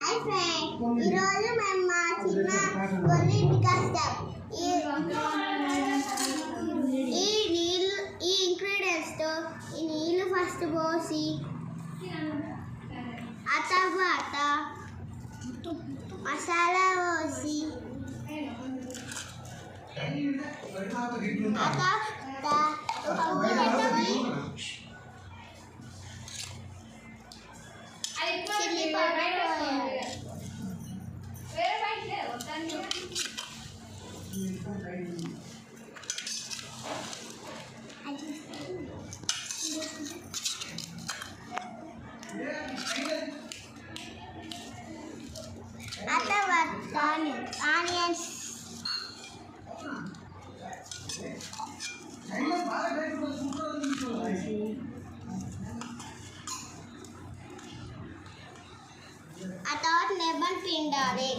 Hi friends, ఈరోజు మేము మా చిన్న గొర్రె ఇంటికి వస్తాం. ఈ ఇంగ్రీడియంట్స్తో ఈ నీళ్ళు ఫస్ట్ పోసి ఆ తర్వాత మసాలా పోసి ఆ తర్వాత చిల్లీ పౌడర్ ఆ తర్వాత ఆనియన్స్ ఆ తర్వాత లెమన్ పిండాలి.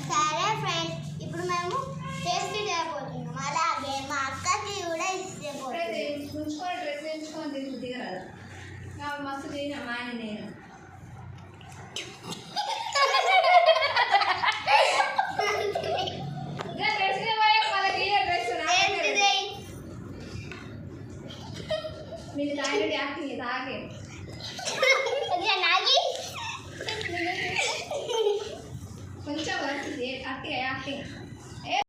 సరే ఫ్రెండ్స్, ఇప్పుడు మేము టేస్ట్ చేయబోతున్నాం. అలాగే మా అక్కకి కూడా మస్తు తిన్నా మా ఆయన నేను